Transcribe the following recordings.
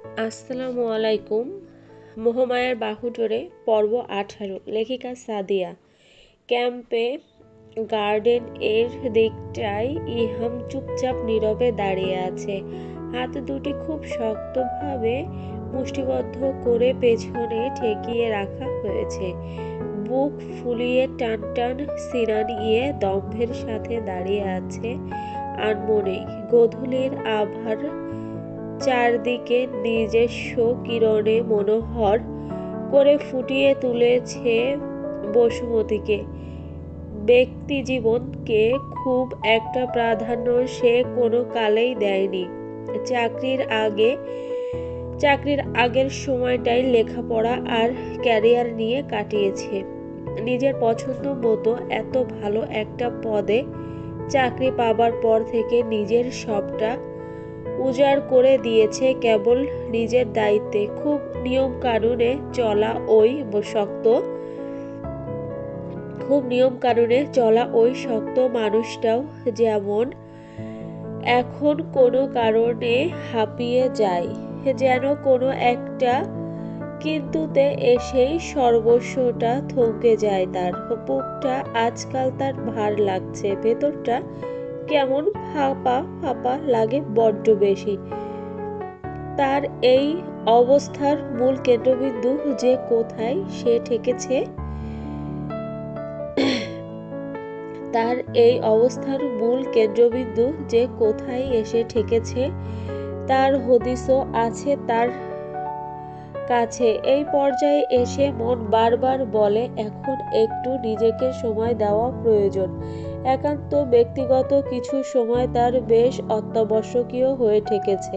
আসসালামু আলাইকুম। মোহমায়ার বাহুডোরে পর্ব 18। লেখিকা সাদিয়া। ক্যাম্পে গার্ডেন এর দিকটায় ইহাম চুপচাপ নীরবে দাঁড়িয়ে আছে। হাত দুটি খুব শক্তভাবে মুষ্টিবদ্ধ করে পেছনে ঠেকিয়ে রাখা হয়েছে। বুক ফুলিয়ে টান টান সিনা নিয়ে দম্ভের সাথে দাঁড়িয়ে আছে আনমনে। গোধূলির আভার চারদিকে নিজস্ব কিরণে মনোহর করে ফুটিয়ে তুলেছে বসুমতীকে। ব্যক্তিজীবনকে খুব একটা প্রাধান্য সে কোনো কালেই দেয়নি। চাকরির আগের সময়টাই লেখাপড়া আর ক্যারিয়ার নিয়ে কাটিয়েছে। নিজের পছন্দ মতো এত ভালো একটা পদে চাকরি পাবার পর থেকে নিজের সবটা উজাড় করে দিয়েছে কেবল নিজের দায়িত্বে। খুব নিয়ম কানুনে চলা ওই শক্ত মানুষটাও যেমন এখন কোনো কারণে হাঁপিয়ে যায়, যেন কোনো একটা কিন্তুতে এসেই সর্বস্বটা থমকে যায় তার। বুকটা আজকাল তার ভার লাগছে, ভেতরটা কেমন ফাঁপা ফাঁপা লাগে বড্ড বেশি। তার এই অবস্থার মূল কেন্দ্রবিন্দু যে কোথায় এসে ঠেকেছে তার হদিসও আছে তার কাছে। এই পর্যায়ে এসে মন বারবার বলে এখন একটু নিজেকে সময় দেওয়া প্রয়োজন। একান্ত ব্যক্তিগত কিছু সময় তার বেশ অত্যাবশ্যকীয় হয়ে ঠেকেছে।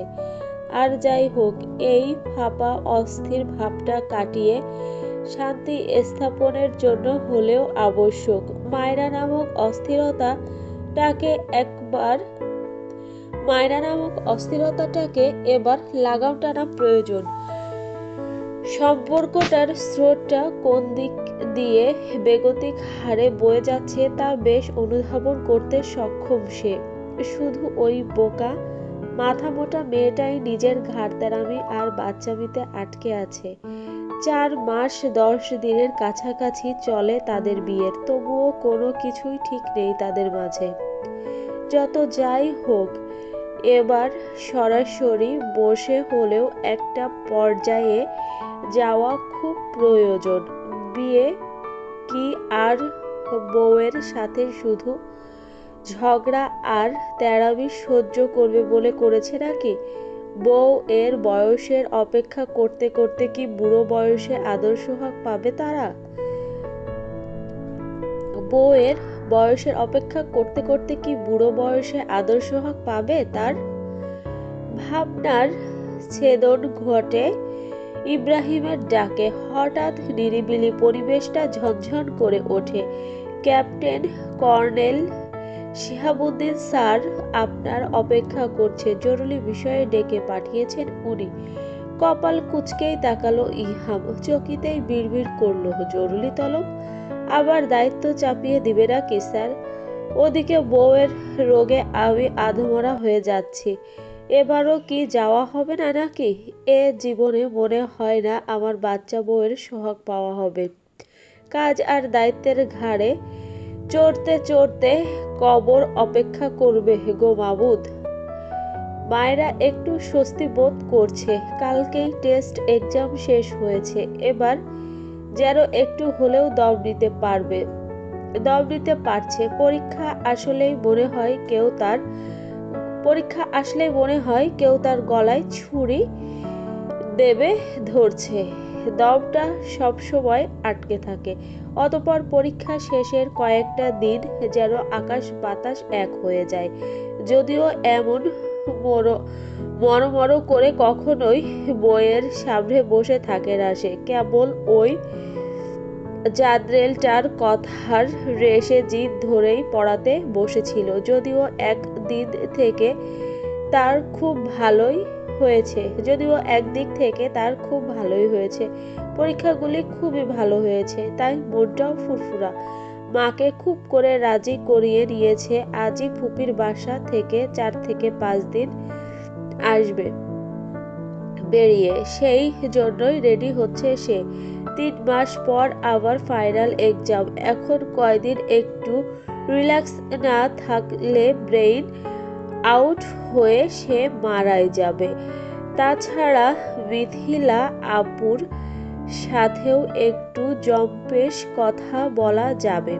আর যাই হোক, এই ফাঁপা অস্থির ভাবটা কাটিয়ে শান্তি স্থাপনের জন্য হলেও আবশ্যক মায়রা নামক অস্থিরতাটাকে এবার লাগাম টানা প্রয়োজন। সম্পর্কটার স্রোতটা কোন দিক দিয়ে বেগতিক হারে বয়ে যাচ্ছে তা বেশ অনুধাবন করতে সক্ষম সে। শুধু ওই বোকা মাথামোটা মেয়েটাই নিজের ঘাড়তেরামি আর বাচ্চামিতে আটকে আছে। 4 মাস 10 দিনের কাছাকাছি চলে তাদের বিয়ের, তবুও কোনো কিছুই ঠিক নেই তাদের মাঝে। যত যাই হোক, এবার সরাসরি বসে হলেও একটা পর্যায়ে যাওয়া খুব প্রয়োজন। বিয়ে কি আর বউয়ের সাথে শুধু ঝগড়া আর তেড়ামি সহ্য করবে বলে করেছে নাকি? বউ এর বয়সের অপেক্ষা করতে করতে কি বুড়ো বয়সে আদর সোহাগ পাবে তারা? বউয়ের বয়সের অপেক্ষা করতে করতে কি বুড়ো বয়সে আদর সোহাগ পাবে তার? ভাবনার ছেদন ঘটে ইব্রাহিমের ডাকে। হঠাৎ নিরিবিলি পরিবেশটা ঝনঝন করে ওঠে। ক্যাপ্টেন কর্নেল শিহাবুদ্দিন স্যার আপনার অপেক্ষা করছে, জরুরি বিষয়ে ডেকে পাঠিয়েছেন উনি। কপাল কুঁচকেই তাকালো ইহাম, চকিতেই বিড়বিড় করলো জরুরি তলব? আবার দায়িত্ব চাপিয়ে দিবে নাকি স্যার? ওদিকে বউয়ের রোগে আমি আধমরা হয়ে যাচ্ছি, এবারও কি যাওয়া হবে না নাকি? এ জীবনে মনে হয় না আমার বাচ্চা বউয়ের সোহাগ পাওয়া হবে। কাজ আর দায়িত্বের ঘাড়ে চড়তে চড়তে কবর অপেক্ষা করবে গো মাবুদ। মায়েরা একটু স্বস্তি বোধ করছে। কালকেই টেস্ট এক্সাম শেষ হয়েছে, এবার যেন একটু হলেও দম নিতে পারছে। পরীক্ষা আসলেই মনে হয় কেউ তার গলায় ছুরি দেবে ধরছে। দমটা সবসময় আটকে থাকে। অতঃপর পরীক্ষা শেষের কয়েকটা দিন যেন আকাশ বাতাস এক হয়ে যায়। যদিও এমন মরমর করে কখনোই বইয়ের সামনে বসে থাকে না সে, কেবল ওই জাদ্রেলটার কথার রেশে জিদ ধরেই পড়াতে বসেছিল। যদিও একদিক থেকে তার খুব ভালোই হয়েছে। পরীক্ষাগুলি খুবই ভালো হয়েছে, তাই মনটাও ফুরফুরা। মাকে খুব করে রাজি করিয়ে নিয়েছে আজই ফুপির বাসা থেকে 4 থেকে 5 দিন আসবে। বেরিয়ে, সেই জন্যই রেডি হচ্ছে সে। 3 মাস পর আবার ফাইনাল এক্সাম। এখন কয়দিন একটু রিল্যাক্স না থাকলে ব্রেইন আউট হয়ে সে মারাই যাবে। তাছাড়া মিথিলা আপুর সাথেও একটু জম্পেশ কথা বলা যাবে।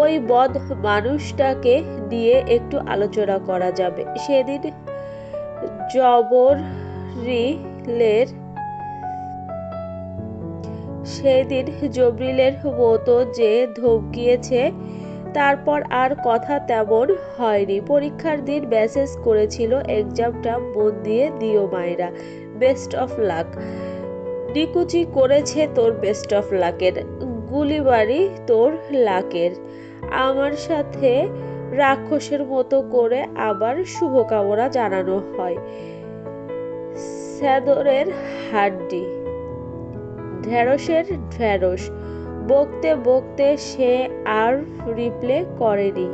ওই বদ মানুষটাকে নিয়ে একটু আলোচনা করা যাবে। সেদিন জবরিলের মতো যে ধমকিয়েছে, তারপর আর কথা তেমন হয়নি। পরীক্ষার দিন মেসেজ করেছিল, এক্সামটা মন দিয়ে দিও মায়েরা, বেস্ট অফ লাক। নিকুচি করেছে তোর বেস্ট অফ লাকের, গুলিবাড়ি তোর লাকের। আমার সাথে রাক্ষসের মতো করে আবার শুভকামনা জানানো হয়। স্যাদরের হাড্ডি, ঢ্যাঁড়সের ঢ্যাঁড়স। বকতে বকতে সে আর রিপ্লে করেনি।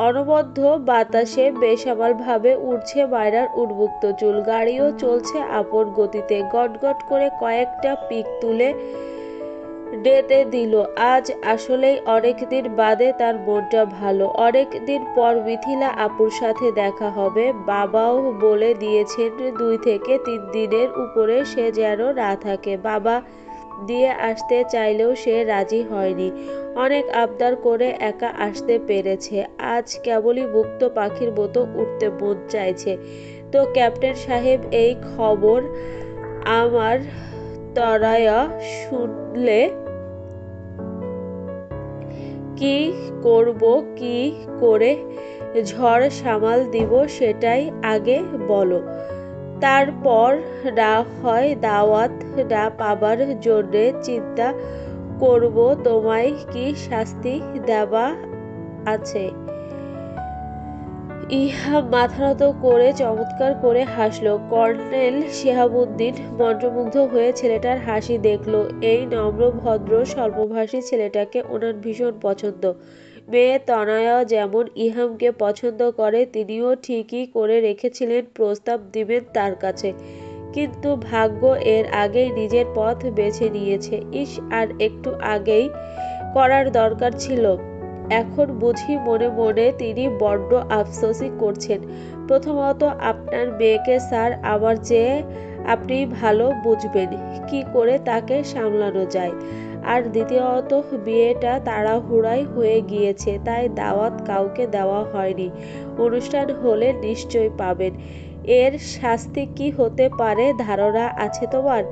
অনবদ্য বাতাসে বেসামালভাবে উড়ছে মায়রার উন্মুক্ত চুল। গাড়িও চলছে আপন গতিতে। গটগট করে কয়েকটা পিক তুলে ডেতে দিল। আজ আসলেই অনেকদিন বাদে তার মনটা ভালো। অনেকদিন পর মিথিলা আপুর সাথে দেখা হবে। বাবাও বলে দিয়েছেন 2 থেকে 3 দিনের উপরে সে যেন না থাকে। বাবা দিয়ে আসতে চাইলেও সে রাজি হয়নি। অনেক আবদার করে একা আসতে পেরেছে। আজ কেবলই মুক্ত পাখির মতো উঠতে মন চাইছে। তো ক্যাপ্টেন সাহেব, এই খবর আমার তরায়া শুনলে কি করব, কি করে ঝড় সামাল দিব সেটাই আগে বলো। তারপর না হয় দাওয়াত না পাবার জন্যে চিন্তা করব তোমায় কি শাস্তি দেবা আছে। ইহা মাথা নত করে চমৎকার করে হাসলো। কর্নেল শিহাবুদ্দিন মন্ত্রমুগ্ধ হয়ে ছেলেটার হাসি দেখল। এই নম্র ভদ্র স্বল্পভাষী ছেলেটাকে ওনার ভীষণ পছন্দ। মেয়ে তনয়া যেমন ইহামকে পছন্দ করে, তিনিও ঠিকই করে রেখেছিলেন প্রস্তাব দিবেন তার কাছে। কিন্তু ভাগ্য এর আগেই নিজের পথ বেছে নিয়েছে। ইস, আর একটু আগেই করার দরকার ছিল। এখন বুঝি মনে মনে তিনি বড্ড আফসোসই করছেন। প্রথমত, আপনার মেয়েকে স্যার আমার চেয়ে আপনি ভালো বুঝবেন কি করে তাকে সামলানো যায়। আর দ্বিতীয়ত, বিয়েটা তাড়াহুড়াই হয়ে গিয়েছে, তাই দাওয়াত কাউকে দেওয়া হয়নি। অনুষ্ঠান হলে নিশ্চয় পাবেন। এর শাস্তি কি হতে পারে ধারণা আছে তোমার?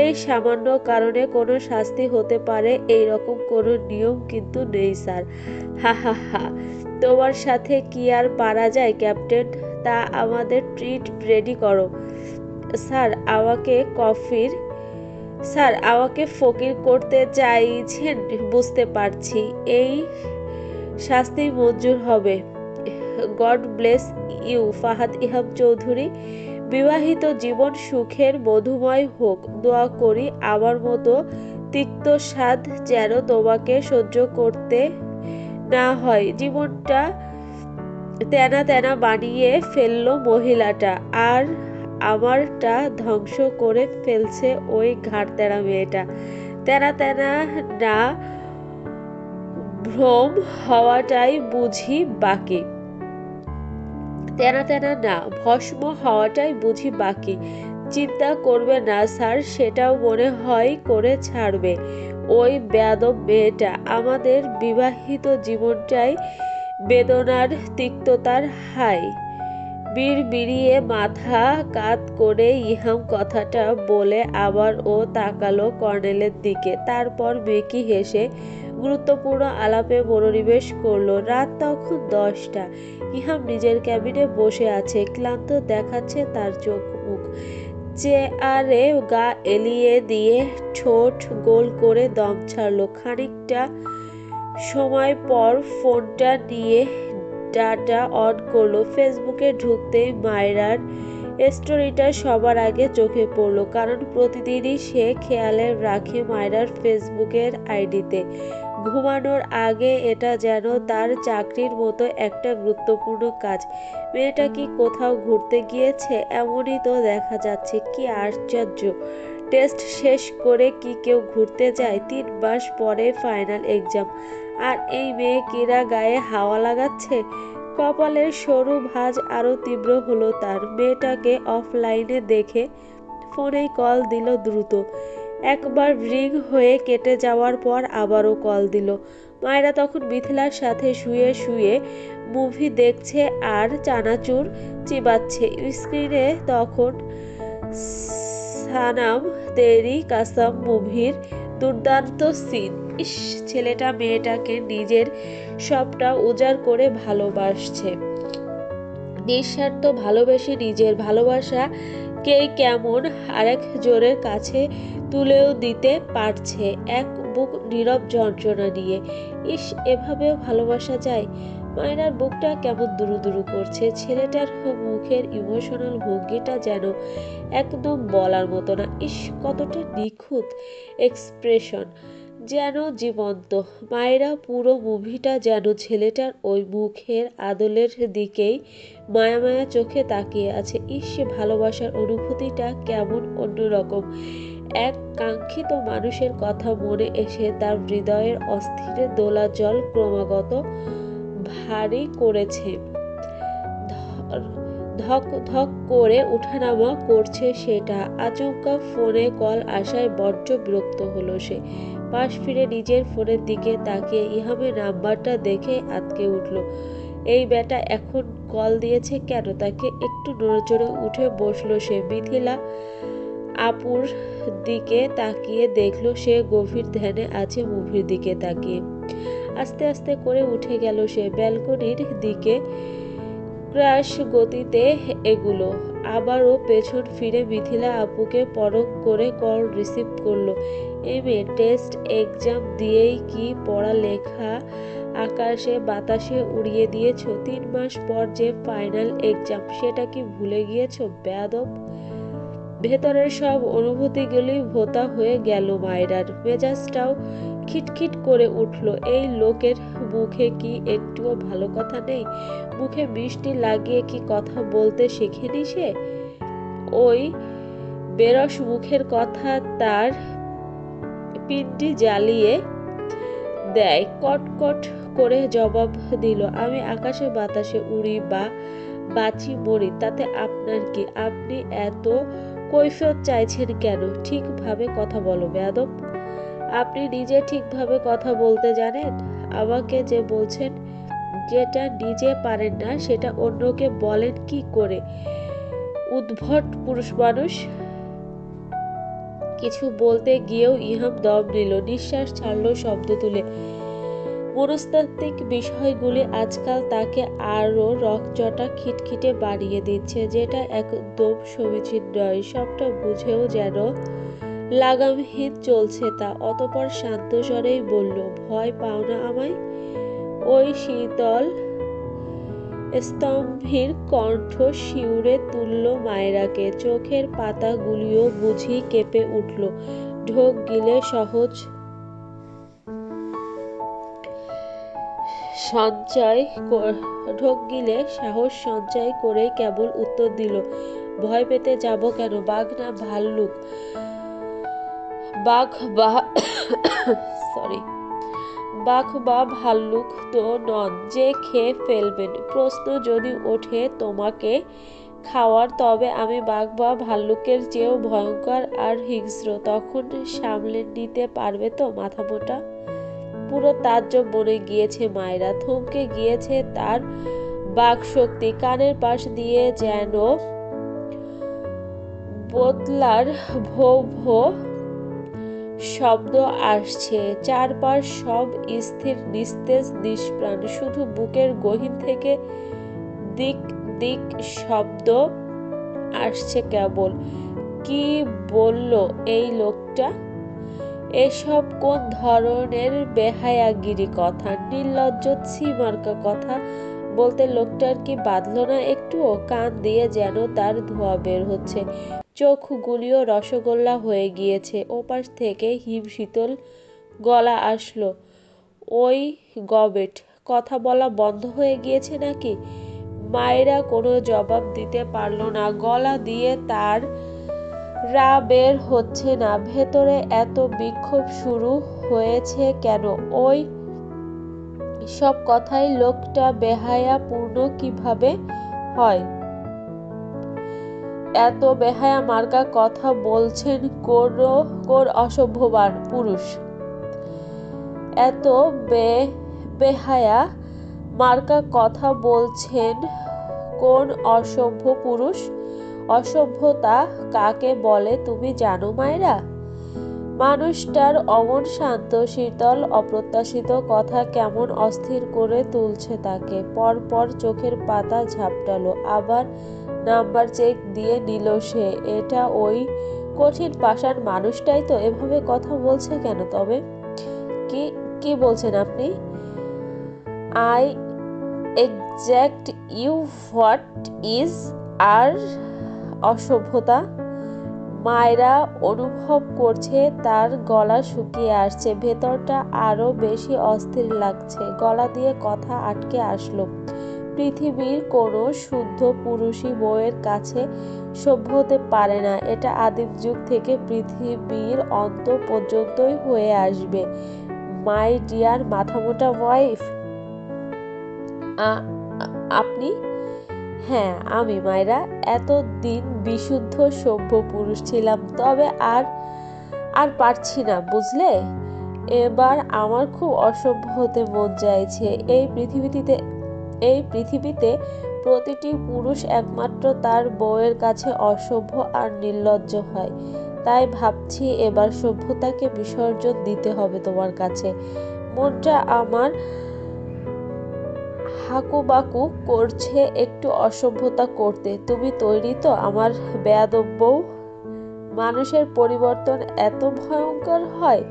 এই সামান্য কারণে কোনো শাস্তি হতে পারে এইরকম কোনো নিয়ম কিন্তু নেই স্যার। হা হা হা, তোমার সাথে কি আর পারা যায় ক্যাপ্টেন? তা আমাদের ট্রিট রেডি করো। স্যার আমাকে ফকির করতে চাইছেন বুঝতে পারছি। এই শাস্তি মঞ্জুর হবে। God bless you Fahad Iham Chowdhury. বিবাহিত জীবন সুখের মধুময় হোক। দোয়া করি আমার মতো তিক্ত স্বাদ যেন তোমাকে সহ্য করতে না হয়। জীবনটা তেনা তেনা বানিয়ে ফেললো মহিলাটা, আর আমারটা ধ্বংস করে ফেলছে ওই ঘাড়তেরা মেয়েটা। তেনা তেনা না, ভ্রম হওয়াটাই বুঝি বাকি। তেনা তেনা না, ভস্ম হওয়াটাই বুঝি বাকি। চিন্তা করবে না স্যার, সেটাও মনে হয় করে ছাড়বে ওই বেয়াদব মেয়েটা। আমাদের বিবাহিত জীবনটাই বেদনার তিক্ততার হাই। বিড়বিড়িয়ে মাথা কাত করে ইহাম কথাটা বলে আবার ও তাকালো কর্নেলের দিকে। তারপর মেকি হেসে গুরুত্বপূর্ণ আলাপে মনোনিবেশ করলো। রাত তখন 10টা। ইহাম নিজের ক্যাবিনে বসে আছে। ক্লান্ত দেখাচ্ছে তার চোখ মুখ। চেয়ারে গা এলিয়ে দিয়ে ঠোঁট গোল করে দম ছাড়লো। খানিকটা সময় পর ফোনটা নিয়ে ডাটা অন করলো। ফেসবুকে ঢুকতেই মায়রার স্টোরিটা সবার আগে চোখে পড়লো, কারণ প্রতিদিনই সে খেয়ালে রাখে মায়রার ফেসবুকের আইডিতে ঘুমানোর আগে এটা যেন তার চাকরির মতো একটা গুরুত্বপূর্ণ কাজ। মেয়েটা কি কোথাও ঘুরতে গিয়েছে? এমনই তো দেখা যাচ্ছে। কি আশ্চর্য, টেস্ট শেষ করে কি কেউ ঘুরতে যায়? 3 মাস পরে ফাইনাল এক্সাম, আর এই মেয়ে কিরা গায়ে হাওয়া লাগাচ্ছে। কপালের সরু ভাঁজ আরো তীব্র হলো তার। মেয়েটাকে অফলাইনে দেখে ফোনেই কল দিল দ্রুত। একবার রিং হয়ে কেটে যাওয়ার পর আবারও কল দিল। মায়েরা তখন মিথিলার সাথে শুয়ে শুয়ে মুভি দেখছে আর চানাচুর চিবাচ্ছে। স্ক্রিনে তখন সানাম তেরি কাসাম মুভির দুর্দান্ত সিন। ইস, ছেলেটা মেয়েটাকে নিজের সবটা উজাড় করে ভালোবাসছে। নিঃস্বার্থ ভালোবেসে নিজের ভালোবাসা কে কেমন আরেক জোরের কাছে তুলেও দিতে পারছে এক বুক নীরব যন্ত্রণা নিয়ে। ইস, এভাবেও ভালোবাসা যায়? মায়রার বুকটা কেমন দুরু দুরু করছে। ছেলেটার মুখের ইমোশনাল ভঙ্গিটা যেন একদম বলার মতো না। ইস, কতটা নিখুঁত এক্সপ্রেশন, যেন জীবন্ত। মায়েরা পুরো মুভিটা যেন ছেলেটার ওই মুখের আদলের দিকেই মায়া মায়া চোখে তাকিয়ে আছে। ইস, ভালোবাসার অনুভূতিটা কেমন অন্যরকম। এক কাঙ্ক্ষিত মানুষের কথা মনে এসে তার হৃদয়ের অস্থির দোলাচল ক্রমাগত ভারী করেছে। ধক ধক করে উঠানামা করছে সেটা। আচমকা ফোনে কল আসায় বড্ড বিরক্ত হলো সে। পাশ ফিরে নিজের ফোনের দিকে তাকিয়ে ইহামের নাম্বারটা দেখে আঁতকে উঠল। এই বেটা এখন কল দিয়েছে কেন তাকে? একটু নড়েচড়ে উঠে বসলো সে। মিথিলা আপুর দিকে তাকিয়ে দেখলো সে গভীর ধ্যানে আছে মুভির দিকে তাকিয়ে। আস্তে আস্তে করে উঠে গেল সে। ব্যালকনির দিকে ক্রাশ গতিতে এগুলো। আবারও পেছন ফিরে মিথিলা আপুকে পরখ করে কল রিসিভ করলো। মেয়ে, টেস্ট এক্সাম দিয়েই কি পড়ালেখা আকাশে বাতাসে উড়িয়ে দিয়েছ? 3 মাস পর যে ফাইনাল এক্সাম, সেটা কি ভুলে গিয়েছো বেয়াদব? ভেতরের সব অনুভূতিগুলি ভোতা হয়ে গেল মায়রার। মেজাজটাও খিটখিট করে উঠল। এই লোকের মুখে কি একটুও ভালো কথা নেই? মুখে মিষ্টি লাগিয়ে কি কথা বলতে শেখেনি সে? ওই বেরস মুখের কথা তার পিন্ডি জ্বালিয়ে দেয়। কটকট করে জবাব দিল, আমি আকাশে বাতাসে উড়ি বা বাঁচি মরি তাতে আপনার কি? আপনি এত কৈফিয়ত চাইছেন কেন? ঠিকভাবে কথা বলো বেয়াদব। আপনি নিজে ঠিকভাবে কথা বলতে জানেন? আমাকে যে বলছেন, যেটা নিজে পারেন না সেটা অন্যকে বলেন কি করে? উদ্ভট পুরুষ মানুষ। কিছু বলতে গিয়েও ইহাম দম নিল, নিঃশ্বাস ছাড়লো শব্দ তুলে। মনস্তাত্ত্বিক বিষয়গুলি আজকাল তাকে আরো রকচটা খিটখিটে বাড়িয়ে দিচ্ছে, যেটা একদম সমীচীন নয়। সবটা বুঝেও যেন লাগামহীন চলছে তা। অতঃপর শান্ত স্বরেই বলল, ভয় পাও না আমায়? ওই শীতল স্তম্ভীর কণ্ঠ শিউরে তুলল মায়রাকে। চোখের পাতাগুলিও বুঝি কেঁপে উঠল। ঢোক গিলে সাহস সঞ্চয় করেই কেবল উত্তর দিল, ভয় পেতে যাব কেন? বাঘ না ভাল্লুক? বাঘ বা ভাল্লুক তো নন যে খেয়ে ফেলবেন। প্রশ্ন যদি ওঠে তোমাকে খাওয়ার, তবে আমি বাঘ বা ভাল্লুকের চেয়েও ভয়ঙ্কর আর হিংস্র। তখন সামলে নিতে পারবে তো মাথামোটা? পুরো তাজ্জব বনে গিয়েছে মায়েরা। থমকে গিয়েছে তার বাকশক্তি। কানের পাশ দিয়ে যেন বোতলার ভো ভো শব্দ আসছে। চারপাশ সব স্থির, নিস্তেজ, নিষ্প্রাণ। শুধু বুকের গহীন থেকে দিক দিক শব্দ আসছে কেবল। কি বলল এই লোকটা? এসব কোন ধরনের বেহায়াগিরি কথা? নির্লজ্জ ছি মার্কা কথা বলতে লোকটার কি বাধল না একটুও? কান দিয়ে যেন তার ধোঁয়া বের হচ্ছে। চোখগুলিও রসগোল্লা হয়ে গিয়েছে। ওপাশ থেকে হিম শীতল গলা আসলো, ওই গবেট, কথা বলা বন্ধ হয়ে গিয়েছে নাকি? মায়েরা কোনো জবাব দিতে পারল না। গলা দিয়ে তার রা বের হচ্ছে না। ভেতরে এত বিক্ষোভ শুরু হয়েছে কেন? ওই সব কথাই লোকটা বেহায়াপূর্ণ কিভাবে হয়? এত বেহায়া মার্কা কথা বলছেন কোন অসভ্যবান পুরুষ? এত বেহায়া মার্কা কথা বলছেন কোন অসভ্য পুরুষ? অসভ্যতা কাকে বলে তুমি জানো মায়েরা? মানুষটার অমন শান্ত শীতল অপ্রত্যাশিত কথা কেমন অস্থির করে তুলছে তাকে। পরপর চোখের পাতা ঝাপটালো, আবার নাম্বার চেক দিয়ে নিল সে। এটা ওই কঠিন পাষাণ মানুষটাই তো এভাবে কথা বলছে কেন? তবে কি বলছেন আপনি? I exact you what is আর অসভ্যতা? মায়েরা অনুভব করছে তার গলা শুকিয়ে আসছে, ভেতরটা আরো বেশি অস্থির লাগছে। গলা দিয়ে কথা আটকে আসলো। পৃথিবীর কোনো শুদ্ধ পুরুষই বউয়ের কাছে সভ্য হতে পারে না। এটা আদিম যুগ থেকে পৃথিবীর অন্ত পর্যন্তই হয়ে আসবে। মাই ডিয়ার মাথামোটা ওয়াইফ। আপনি? হ্যাঁ আমি মায়েরা। এতদিন বিশুদ্ধ সভ্য পুরুষ ছিলাম, তবে আর পারছি না, বুঝলে? এবার আমার খুব অসভ্য হতে মন চাইছে। এই পৃথিবীতে প্রতিটি পুরুষ একমাত্র তার বউয়ের কাছে অসভ্য আর নির্লজ্জ হয়। তাই ভাবছি এবার সভ্যতাকে বিসর্জন দিতে হবে তোমার কাছে। মনটা আমার হাকুবাকু করছে একটু অসভ্যতা করতে। তুমি তৈরি তো আমার বেয়াদব বউ? মানুষের পরিবর্তন এত ভয়ঙ্কর হয়?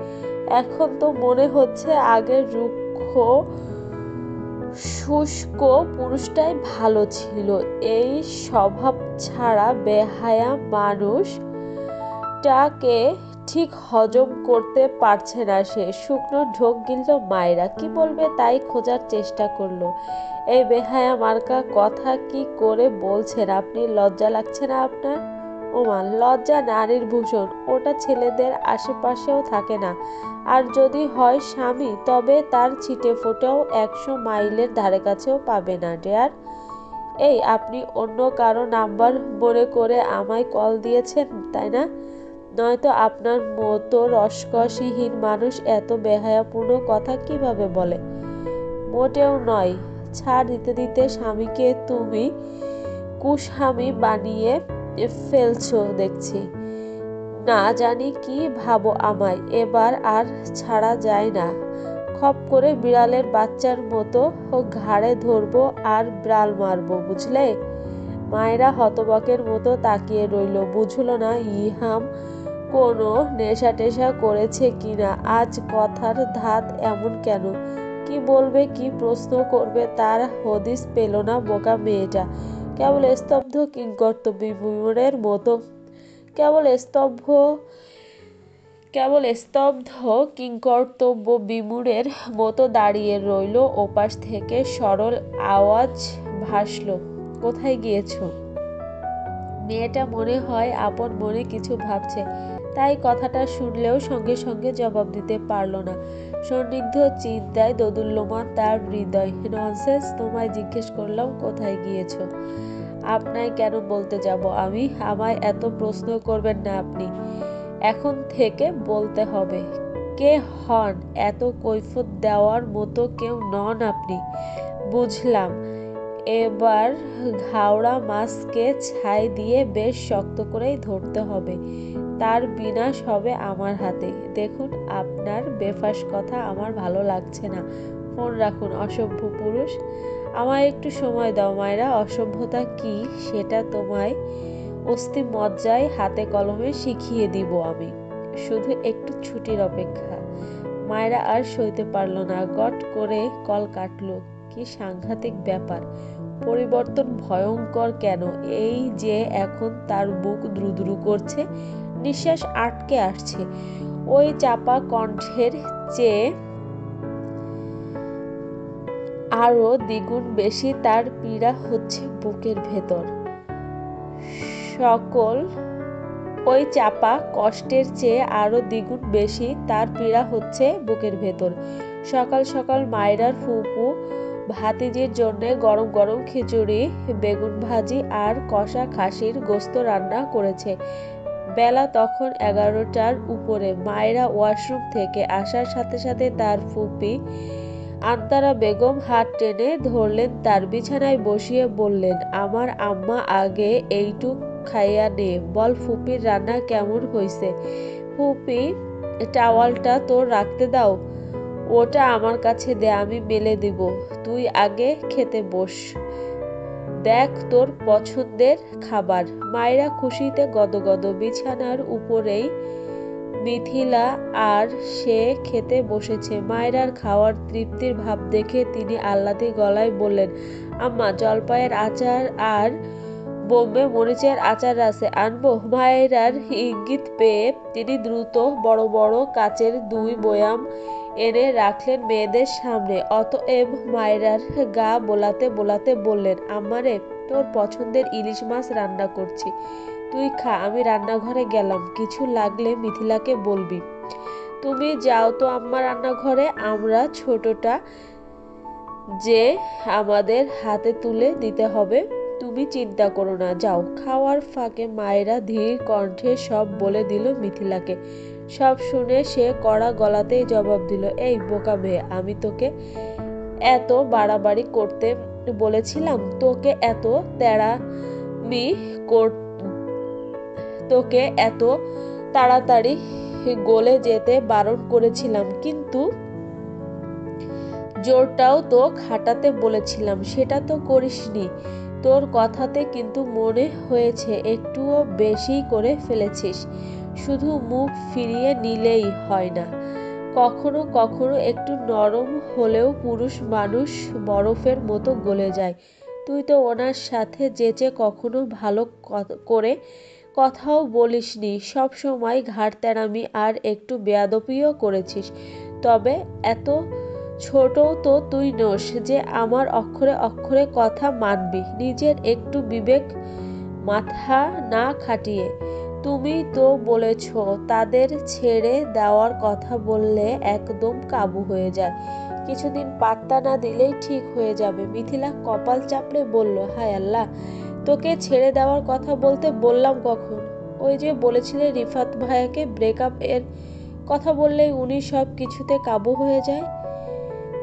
এখন তো মনে হচ্ছে আগের রুক্ষ শুষ্ক পুরুষটাই ভালো ছিল। এই স্বভাব ছাড়া বেহায়া মানুষটাকে ঠিক হজম করতে পারছে না সে। শুকনো ঢোক গিলল মায়েরা। কি বলবে তাই খোঁজার চেষ্টা করলো। এই বেহায়া মার্কা কথা কি করে বলছেন আপনি? লজ্জা লাগছে না আপনার? ওমা, লজ্জা নারীর ভূষণ। ওটা ছেলেদের আশেপাশেও থাকে না। আর যদি হয় স্বামী, তবে তার ছিটে ফোটাও 100 মাইলের ধারে কাছেও পাবে না। ডেয়ার, এই আপনি অন্য কারো নাম্বার মনে করে আমায় কল দিয়েছেন, তাই না? নয়তো আপনার মতো রসকসহীন মানুষ এত বেহায়াপূর্ণ কথা কিভাবে বলে? মোটেও নয়। ছাড় দিতে দিতে স্বামীকে তুমি কুস্বামী বানিয়ে ফেলছো দেখছি। না জানি কি ভাবো আমায়। এবার আর ছাড়া যায় না। খপ করে বিড়ালের বাচ্চার মতো ঘাড়ে ধরবো আর ব্রাল মারবো, বুঝলে? মায়েরা হতবাকের মতো তাকিয়ে রইল। বুঝলো না ইহাম কোনো নেশা টেশা করেছে কিনা। আজ কথার ধাত এমন কেন? কি বলবে, কি প্রশ্ন করবে তার হদিস পেল না বোকা মেয়েটা। কেবল স্তব্ধ কিংকর্তব্যবিমূঢ়ের মতো কিংকর্তব্যবিমূঢ়ের মতো দাঁড়িয়ে রইল। ওপাশ থেকে সরল আওয়াজ ভাসল, কোথায় গিয়েছো? মেয়েটা মনে হয় আপন মনে কিছু ভাবছে, তাই কথাটা শুনলেও সঙ্গে সঙ্গে জবাব দিতে পারল না। সন্দিগ্ধ চিন্তায় দোদুল্যমান তার হৃদয়। ননসেন্স, তোমায় জিজ্ঞেস করলাম কোথায় গিয়েছো। আপনায় কেন বলতে যাব আমি? আমায় এত প্রশ্ন করবেন না আপনি। এখন থেকে বলতে হবে। কে হন? এত কৈফিয়ত দেওয়ার মতো কেউ নন আপনি। বুঝলাম। এবার ঘাওড়া মাছকে ছাই দিয়ে বেশ শক্ত করেই ধরতে হবে। তার বিনাশ হবে আমার হাতে। দেখুন, আপনার বেফাঁস কথা আমার ভালো লাগছে না। ফোন রাখুন, অসভ্য পুরুষ। আমায় একটু সময় দাও মায়েরা। অসভ্যতা কি সেটা তোমায় অস্থি মজ্জায় হাতে কলমে শিখিয়ে দিব আমি। শুধু একটু ছুটির অপেক্ষা। মায়েরা আর সইতে পারল না। গট করে কল কাটল। কি সাংঘাতিক ব্যাপার! পরিবর্তন ভয়ঙ্কর কেন? এই যে এখন তার বুক দ্রুদ্রু করছে, নিঃশ্বাস আটকে আসছে। ওই চাপা কণ্ঠের চেয়ে আরো দ্বিগুণ বেশি তার পীড়া হচ্ছে বুকের ভেতর। সকল ওই চাপা কষ্টের চেয়ে আরো দ্বিগুণ বেশি তার পীড়া হচ্ছে বুকের ভেতর। সকাল সকাল মায়রার ফুপু ভাতিজির জন্য গরম গরম খিচুড়ি, বেগুন ভাজি আর কষা খাসির গোস্ত রান্না করেছে। বেলা তখন 11টার উপরে। মায়রা ওয়াশরুম থেকে আসার সাথে সাথে তার ফুপি আন্তারা বেগম হাত টেনে ধরলেন, তার বিছানায় বসিয়ে বললেন, আমার আম্মা আগে এইটুক খাইয়া নে, বল ফুপির রান্না কেমন হইছে। ফুপি, টাওয়ালটা তোর রাখতে দাও, ওটা আমার কাছে দে, আমি মেলে দিব। তুই আগে খেতে বস, দেখ তোর পছন্দের খাবার। মায়েরা খুশিতে গদগদ। বিছানার উপরেই মিথিলা আর সে খেতে বসেছে। মায়েরার খাওয়ার তৃপ্তির ভাব দেখে তিনি আহ্লাদে গলায় বললেন, আম্মা, জলপাইয়ের আচার আর বোম্বে মরিচের আচার আছে, আনবো? মায়েরার ইঙ্গিত পেয়ে তিনি দ্রুত বড় বড় কাচের 2 বয়াম এনে রাখলেন মেয়েদের সামনে। অতএব মায়েরার গা বোলাতে বোলাতে বললেন, আম্মারে, তোর পছন্দের ইলিশ মাছ রান্না করছি, তুই খা, আমি রান্নাঘরে গেলাম, কিছু লাগলে মিথিলাকে বলবি। তুমি যাও তো আম্মা রান্নাঘরে, আমরা ছোটটা যে আমাদের হাতে তুলে দিতে হবে, তুমি চিন্তা করো না, যাও। খাওয়ার ফাঁকে মায়েরা ধীর কণ্ঠে সব বলে দিল মিথিলাকে। সব শুনে সে কড়া গলাতেই জবাব দিল, এই বোকা মেয়ে, আমি তোকে এত বাড়াবাড়ি করতে বলেছিলাম? তোকে এত তেড়ামি তোকে এত তাড়াতাড়ি গলে যেতে বারণ করেছিলাম, কিন্তু জোরটাও তো খাটাতে বলেছিলাম, সেটা তো করিসনি। তোর কথাতে কিন্তু মনে হয়েছে একটুও বেশি করে ফেলেছিস। শুধু মুখ ফিরিয়ে নিলেই হয় না, কখনো কখনো একটু নরম হলেও পুরুষ মানুষ বরফের মতো গলে যায়। তুই তো ওনার সাথে যেচে কখনো ভালো করে কথাও বলিসনি, সব সময় ঘাড় তেড়ামি আর একটু বেয়াদবিও করেছিস। তবে এত ছোটও তো তুই নোস যে আমার অক্ষরে অক্ষরে কথা মানবি, নিজের একটু বিবেক মাথা না খাটিয়ে। তুমি তো বলেছ তাদের ছেড়ে দেওয়ার কথা বললে একদম কাবু হয়ে যায়, কিছুদিন পাত্তা না দিলেই ঠিক হয়ে যাবে। মিথিলা কপাল চাপড়ে বলল, হায় আল্লাহ, তোকে ছেড়ে দেওয়ার কথা বলতে বললাম কখন? ওই যে বলেছিলে রিফাত ভাইয়াকে ব্রেকআপ এর কথা বললেই উনি সব কিছুতে কাবু হয়ে যায়।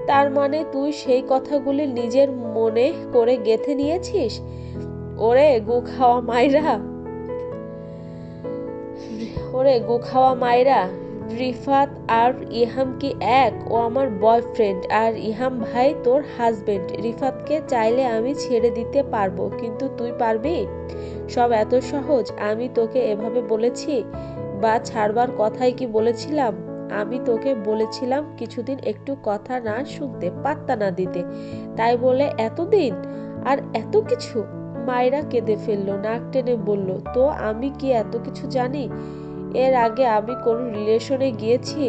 তার মানে তুই সেই কথাগুলি নিজের মনে করে গেঁথে নিয়েছিস? ওরে গু খাওয়া মাইরা, রিফাত আর ইহাম কি এক? ও আমার বয়ফ্রেন্ড আর ইহাম ভাই তোর হাজবেন্ড। রিফাতকে চাইলে আমি ছেড়ে দিতে পারবো, কিন্তু তুই পারবি? সব এত সহজ? আমি তোকে এভাবে বলেছি, বা ছাড়বার কথাই কি বলেছিলাম? আমি তোকে বলেছিলাম কিছুদিন একটু কথা না শুনতে, পাত্তা না দিতে, তাই বলে এতদিন আর এত কিছু? মায়েরা কেঁদে ফেলল, নাক টেনে বলল, তো আমি কি এত কিছু জানি? এর আগে আমি কোন রিলেশনে গিয়েছি?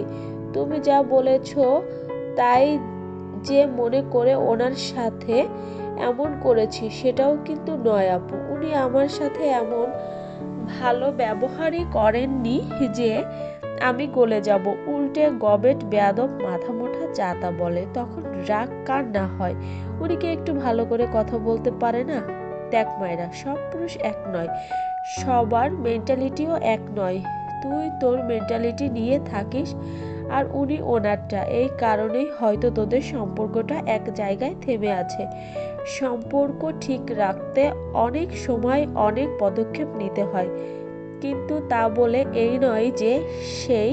তুমি যা বলেছ তাই যে মনে করে ওনার সাথে এমন করেছি সেটাও কিন্তু নয় আপু। উনি আমার সাথে এমন ভালো ব্যবহারই করেননি যে আমি গলে যাব। উল্টে গবেট বেয়াদব মাথা মোটা যা তা বলে। তখন রাগ কার না হয়? উনি কি একটু ভালো করে কথা বলতে পারে না? দেখ মায়েরা, সব পুরুষ এক নয়, সবার মেন্টালিটিও এক নয়। তুই তোর মেন্টালিটি নিয়ে থাকিস আর উনি ওনারটা। এই কারণেই হয়তো তোদের সম্পর্কটা এক জায়গায় থেমে আছে। সম্পর্ক ঠিক রাখতে অনেক সময় অনেক পদক্ষেপ নিতে হয়, কিন্তু তা বলে এই নয় যে সেই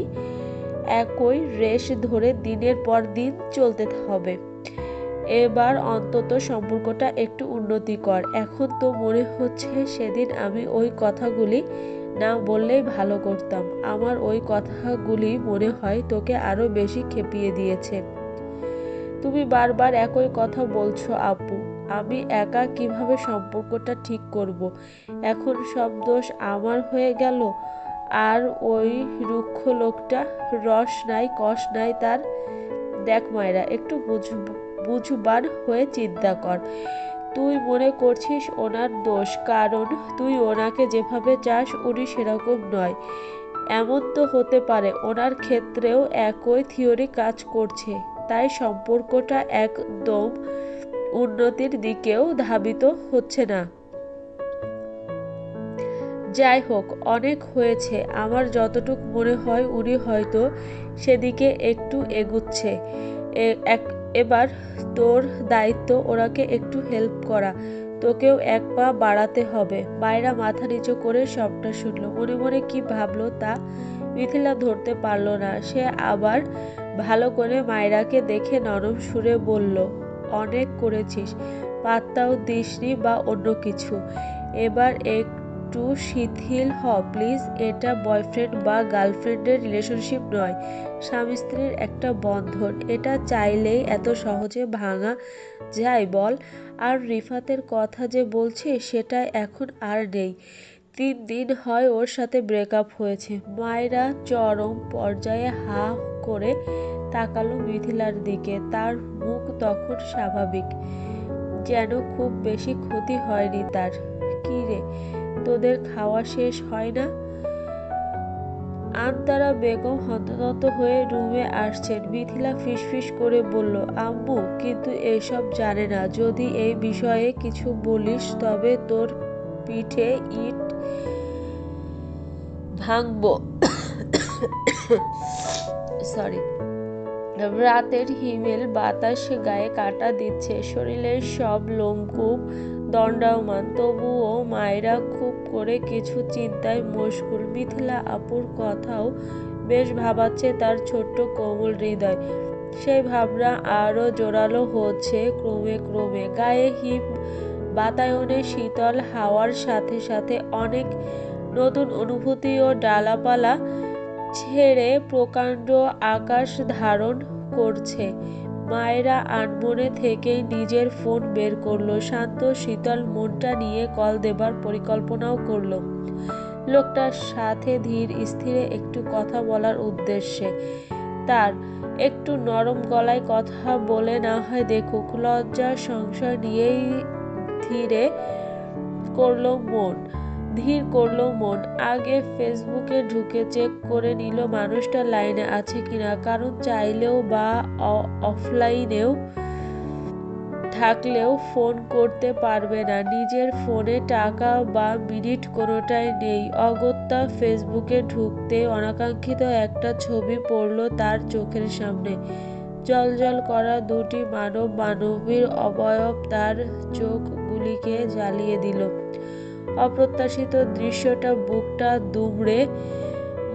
একই রেশ ধরে দিনের পর দিন চলতে হবে। এবার অন্তত সম্পর্কটা একটু উন্নতি কর। এখন তো মনে হচ্ছে সেদিন আমি ওই কথাগুলি না বললেই ভালো করতাম। আমার ওই কথাগুলি মনে হয় তোকে আরো বেশি খেপিয়ে দিয়েছে। তুমি বারবার একই কথা বলছো আপু, আমি একা কিভাবে সম্পর্কটা ঠিক করব? এখন সব দোষ আমার হয়ে গেল। আর ওই রুক্ষ লোকটা, রস নাই কষ নাই তার। দেখ মায়েরা, একটু বুঝবান হয়ে চিন্তা কর। তুই মনে করছিস ওনার দোষ, কারণ তুই ওনাকে যেভাবে চাস উনি সেরকম নয়। এমন তো হতে পারে ওনার ক্ষেত্রেও একই থিওরি কাজ করছে, তাই সম্পর্কটা একদম উন্নতির দিকেও ধাবিত হচ্ছে না। যাই হোক, অনেক হয়েছে। আমার যতটুক মনে হয় উনি হয়তো সেদিকে একটু এগুচ্ছে। এবার তোর দায়িত্ব ওনাকে একটু হেল্প করা। তোকেও এক পা বাড়াতে হবে। মায়েরা মাথা নিচু করে সবটা শুনল। মনে মনে কি ভাবলো তা মিথিলা ধরতে পারল না। সে আবার ভালো করে মায়েরাকে দেখে নরম সুরে বলল, অনেক করেছিস, পাত্তাও দিসনি বা অন্য কিছু। এবার একটু শিথিল হ প্লিজ। এটা বয়ফ্রেন্ড বা গার্লফ্রেন্ডের রিলেশনশিপ নয়, স্বামী স্ত্রীর একটা বন্ধন। এটা চাইলেই এত সহজে ভাঙা যায় বল? আর রিফাতের কথা যে বলছি সেটা এখন আর নেই। 3 দিন হয় ওর সাথে ব্রেকআপ হয়েছে। মায়েরা চরম পর্যায়ে হা করে তাকালো মিথিলার দিকে। তার মুখ তখন স্বাভাবিক, যেন খুব বেশি ক্ষতি হয়নি তার। কি রে, তোদের খাওয়া শেষ হয় না? আনতারা বেগম হন্তদন্ত হয়ে রুমে আসছেন। মিথিলা ফিসফিস করে বলল, আম্মু কিন্তু এসব জানে না। যদি এই বিষয়ে কিছু বলিস তবে তোর পিঠে ইট ভাঙবো। সরি। রাতের হিমেল বাতাস গায়ে কাটা দিচ্ছে, শরীরের সব লোমকূপ দণ্ডায়মান। তবুও মায়েরা খুব করে কিছু চিন্তায় মশগুল। মিথিলা আপুর কথাও বেশ ভাবাচ্ছে তার ছোট্ট কোমল হৃদয়। সেই ভাবনা আরো জোরালো হচ্ছে ক্রমে ক্রমে। গায়ে হিম বাতায়নে শীতল হাওয়ার সাথে সাথে অনেক নতুন অনুভূতি ও ডালাপালা ছেড়ে প্রকাণ্ড আকাশ ধারণ করছে। মায়েরা আনমনে থেকেই নিজের ফোন বের করলো। শান্ত শীতল মনটা নিয়ে কল দেবার পরিকল্পনাও করলো লোকটার সাথে ধীর স্থিরে একটু কথা বলার উদ্দেশ্যে। তার একটু নরম গলায় কথা বলে না হয় দেখুক। লজ্জা সংশয় নিয়েই ধীর করলো মন। আগে ফেসবুকে ঢুকে চেক করে নিল মানুষটা লাইনে আছে কিনা, কারণ চাইলেও বা অফলাইনেও থাকলেও ফোন করতে পারবে না। নিজের ফোনে টাকা বা মিনিট কোনোটাই নেই। অগত্যা ফেসবুকে ঢুকতে অনাকাঙ্ক্ষিত একটা ছবি পড়ল তার চোখের সামনে। জ্বলজ্বল করা দুটি মানবীর অবয়ব তার চোখগুলিকে জ্বালিয়ে দিল। অপ্রত্যাশিত দৃশ্যটা বুকটা দুমড়ে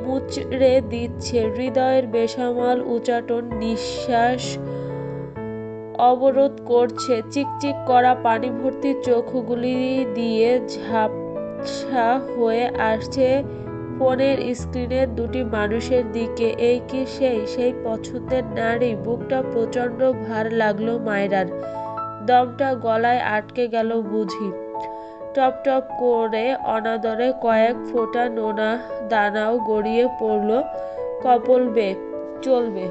মুচড়ে দিচ্ছে। হৃদয়ের বেসামাল উচাটন নিঃশ্বাস অবরোধ করছে। চিকচিক করা পানি ভর্তি চোখগুলি দিয়ে ঝাপসা হয়ে আসছে ফোনের স্ক্রিনের দুটি মানুষের দিকে। এই কি সেই পছন্দের নারী? বুকটা প্রচণ্ড ভার লাগলো মায়েরার। দমটা গলায় আটকে গেল বুঝি। টপ টপ করে অনাদরে কয়েক ফোঁটা নোনা দানাও গড়িয়ে পড়ল কপল বেয়ে। চলবে।